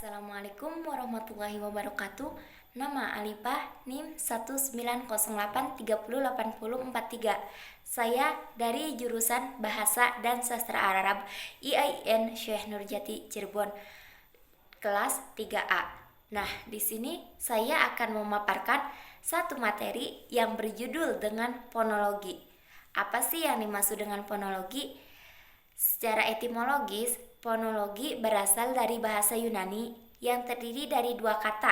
Assalamualaikum warahmatullahi wabarakatuh. Nama Alifah NIM 190830843. Saya dari jurusan Bahasa dan Sastra Arab IAIN Syekh Nurjati Cirebon, kelas 3A. Nah, di sini saya akan memaparkan satu materi yang berjudul dengan fonologi. Apa sih yang dimaksud dengan fonologi? Secara etimologis, fonologi berasal dari bahasa Yunani yang terdiri dari dua kata.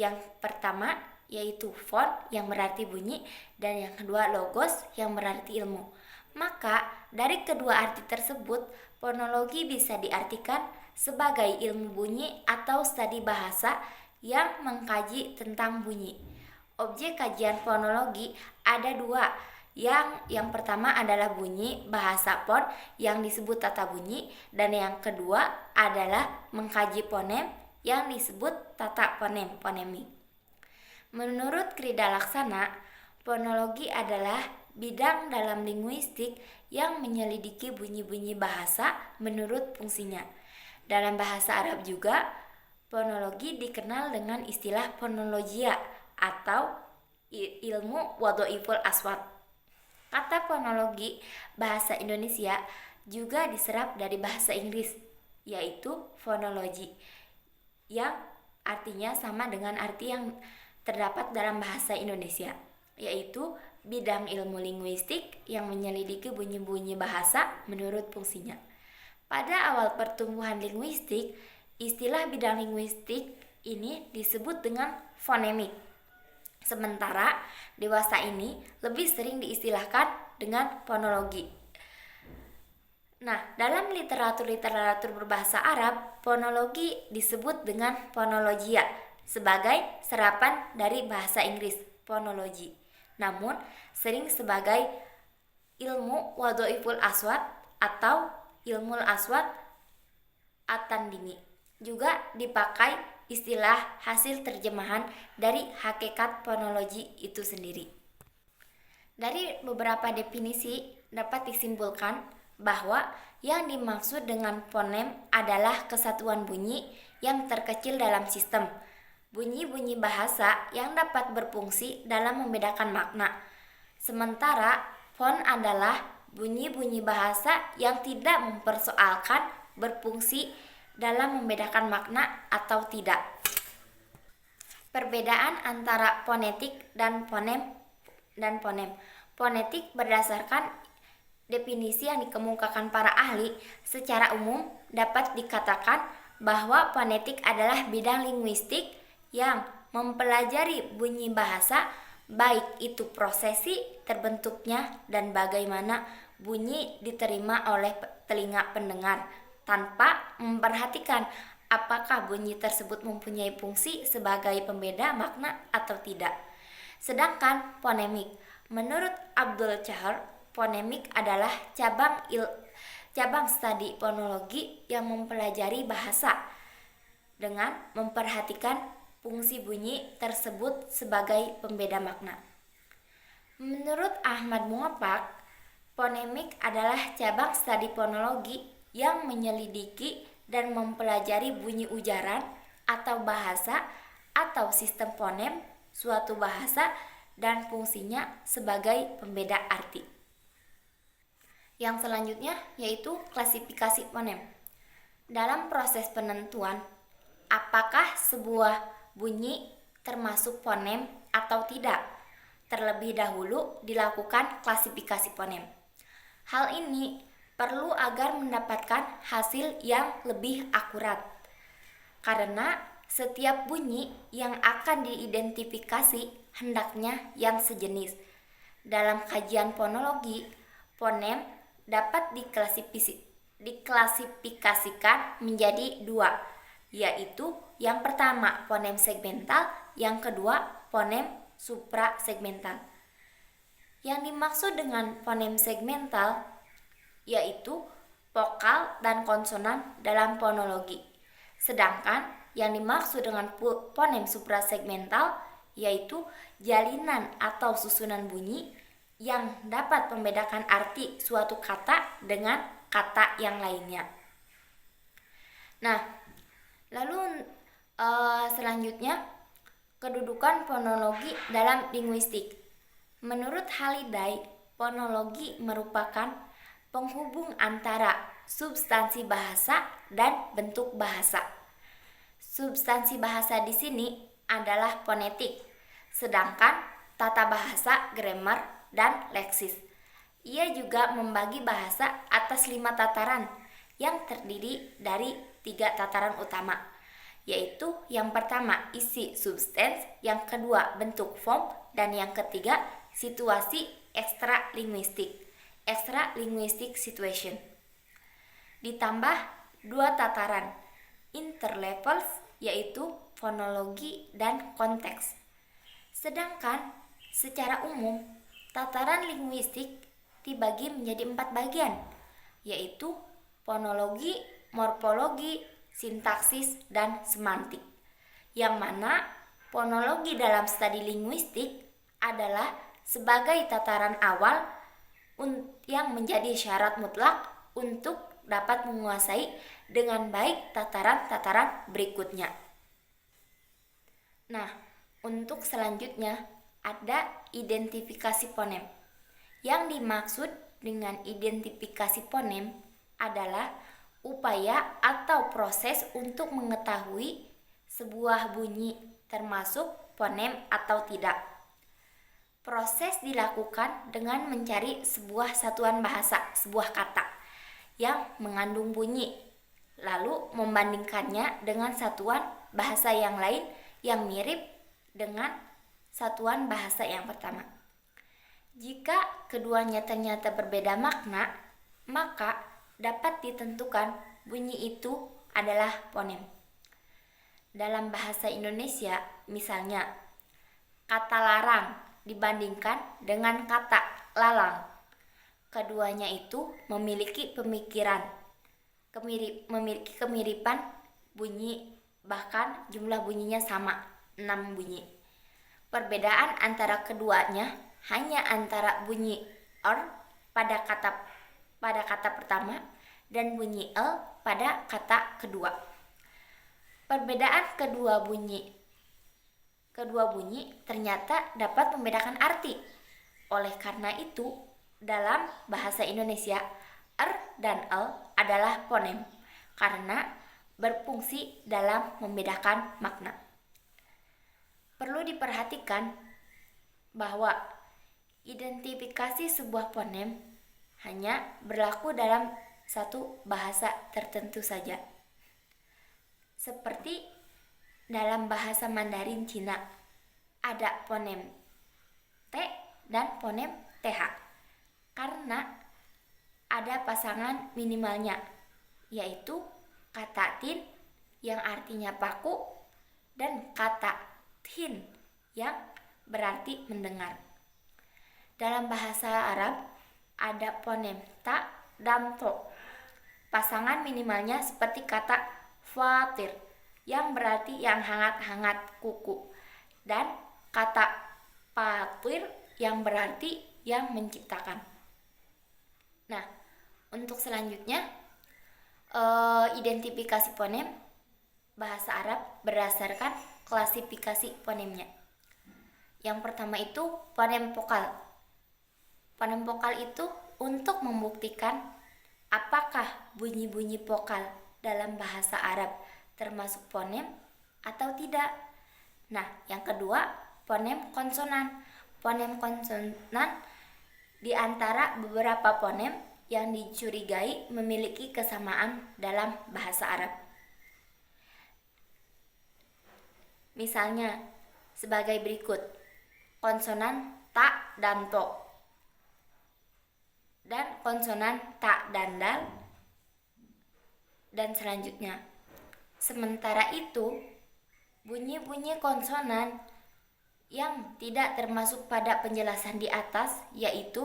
Yang pertama yaitu fon yang berarti bunyi dan yang kedua logos yang berarti ilmu. Maka dari kedua arti tersebut, fonologi bisa diartikan sebagai ilmu bunyi atau studi bahasa yang mengkaji tentang bunyi. Objek kajian fonologi ada dua. Yang pertama adalah bunyi bahasa fon yang disebut tata bunyi, dan yang kedua adalah mengkaji fonem yang disebut tata fonemik. Menurut Krida Laksana, fonologi adalah bidang dalam linguistik yang menyelidiki bunyi-bunyi bahasa menurut fungsinya. Dalam bahasa Arab juga, fonologi dikenal dengan istilah fonologia atau ilmu wadhaiful aswat. Kata fonologi bahasa Indonesia juga diserap dari bahasa Inggris, yaitu phonology, yang artinya sama dengan arti yang terdapat dalam bahasa Indonesia, yaitu bidang ilmu linguistik yang menyelidiki bunyi-bunyi bahasa menurut fungsinya. Pada awal pertumbuhan linguistik, istilah bidang linguistik ini disebut dengan fonemik. Sementara dewasa ini lebih sering diistilahkan dengan fonologi. Nah, dalam literatur berbahasa Arab, fonologi disebut dengan fonologia sebagai serapan dari bahasa Inggris phonology. Namun, sering sebagai ilmu wadhaiful aswat atau ilmul aswat at-tandimi. Juga dipakai istilah hasil terjemahan dari hakikat fonologi itu sendiri. Dari beberapa definisi dapat disimpulkan bahwa yang dimaksud dengan fonem adalah kesatuan bunyi yang terkecil dalam sistem. Bunyi-bunyi bahasa yang dapat berfungsi dalam membedakan makna. Sementara fon adalah bunyi-bunyi bahasa yang tidak mempersoalkan berfungsi dalam membedakan makna atau tidak. Perbedaan antara fonetik dan fonem. Fonetik berdasarkan definisi yang dikemukakan para ahli, secara umum dapat dikatakan bahwa fonetik adalah bidang linguistik yang mempelajari bunyi bahasa, baik itu prosesi terbentuknya dan bagaimana bunyi diterima oleh telinga pendengar, tanpa memperhatikan apakah bunyi tersebut mempunyai fungsi sebagai pembeda makna atau tidak. Sedangkan fonemik, menurut Abdul Chahar, fonemik adalah cabang studi fonologi yang mempelajari bahasa dengan memperhatikan fungsi bunyi tersebut sebagai pembeda makna. Menurut Ahmad Muwaffaq, fonemik adalah cabang studi fonologi yang menyelidiki dan mempelajari bunyi ujaran atau bahasa atau sistem fonem suatu bahasa dan fungsinya sebagai pembeda arti. Yang selanjutnya yaitu klasifikasi fonem. Dalam proses penentuan apakah sebuah bunyi termasuk fonem atau tidak, terlebih dahulu dilakukan klasifikasi fonem. Hal ini perlu agar mendapatkan hasil yang lebih akurat, karena setiap bunyi yang akan diidentifikasi hendaknya yang sejenis. Dalam kajian fonologi, fonem dapat diklasifikasikan menjadi dua, yaitu yang pertama fonem segmental, yang kedua fonem suprasegmental. Yang dimaksud dengan fonem segmental yaitu vokal dan konsonan dalam fonologi. Sedangkan yang dimaksud dengan fonem suprasegmental yaitu jalinan atau susunan bunyi yang dapat membedakan arti suatu kata dengan kata yang lainnya. Nah, lalu Selanjutnya, kedudukan fonologi dalam linguistik. Menurut Halliday, fonologi merupakan penghubung antara substansi bahasa dan bentuk bahasa. Substansi bahasa di sini adalah fonetik, sedangkan tata bahasa, grammar, dan leksis. Ia juga membagi bahasa atas 5 tataran yang terdiri dari 3 tataran utama, yaitu yang pertama isi substance, yang kedua bentuk form, dan yang ketiga situasi extra-linguistic situation. Ditambah 2 tataran interlevels, yaitu fonologi dan konteks. Sedangkan secara umum tataran linguistik dibagi menjadi 4 bagian, yaitu fonologi, morfologi, sintaksis, dan semantik. Yang mana fonologi dalam studi linguistik adalah sebagai tataran awal yang menjadi syarat mutlak untuk dapat menguasai dengan baik tataran-tataran berikutnya. Nah, untuk selanjutnya ada identifikasi fonem. Yang dimaksud dengan identifikasi fonem adalah upaya atau proses untuk mengetahui sebuah bunyi termasuk fonem atau tidak. Proses dilakukan dengan mencari sebuah satuan bahasa, sebuah kata yang mengandung bunyi, lalu membandingkannya dengan satuan bahasa yang lain yang mirip dengan satuan bahasa yang pertama. Jika keduanya ternyata berbeda makna, maka dapat ditentukan bunyi itu adalah fonem. Dalam bahasa Indonesia, misalnya, kata larang dibandingkan dengan kata lalang. Keduanya itu memiliki memiliki kemiripan bunyi, bahkan jumlah bunyinya sama, 6 bunyi. Perbedaan antara keduanya hanya antara bunyi pada kata pertama dan bunyi pada kata kedua. Perbedaan kedua bunyi ternyata dapat membedakan arti. Oleh karena itu, dalam bahasa Indonesia, dan adalah fonem karena berfungsi dalam membedakan makna. Perlu diperhatikan bahwa identifikasi sebuah fonem hanya berlaku dalam satu bahasa tertentu saja. Seperti dalam bahasa Mandarin Cina, ada fonem T dan fonem TH karena ada pasangan minimalnya, yaitu kata tin yang artinya paku dan kata tin yang berarti mendengar. Dalam bahasa Arab ada fonem ta dan to. Pasangan minimalnya seperti kata fatir yang berarti yang hangat-hangat kuku, dan kata fatir yang berarti yang menciptakan. Nah, untuk selanjutnya identifikasi fonem bahasa Arab berdasarkan klasifikasi fonemnya. Yang pertama itu fonem vokal. Fonem vokal itu untuk membuktikan apakah bunyi-bunyi vokal dalam bahasa Arab termasuk fonem atau tidak. Nah, yang kedua, fonem konsonan. Fonem konsonan di antara beberapa fonem yang dicurigai memiliki kesamaan dalam bahasa Arab. Misalnya, sebagai berikut: konsonan ta dan to, dan konsonan ta dan dal, dan selanjutnya. Sementara itu, bunyi-bunyi konsonan yang tidak termasuk pada penjelasan di atas, yaitu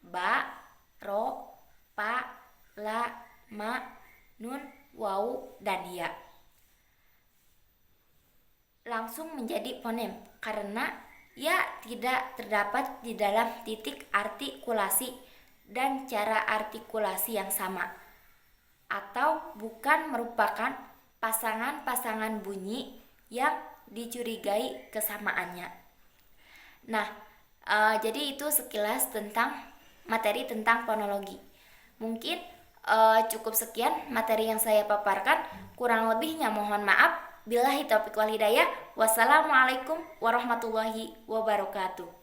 ba, ro, pa, la, ma, nun, wau, dan ya, langsung menjadi fonem karena ya tidak terdapat di dalam titik artikulasi dan cara artikulasi yang sama, atau bukan merupakan pasangan-pasangan bunyi yang dicurigai kesamaannya. Nah, jadi itu sekilas tentang materi tentang fonologi. Mungkin cukup sekian materi yang saya paparkan. Kurang lebihnya mohon maaf. Billahi taufiq wal hidayah. Wassalamualaikum warahmatullahi wabarakatuh.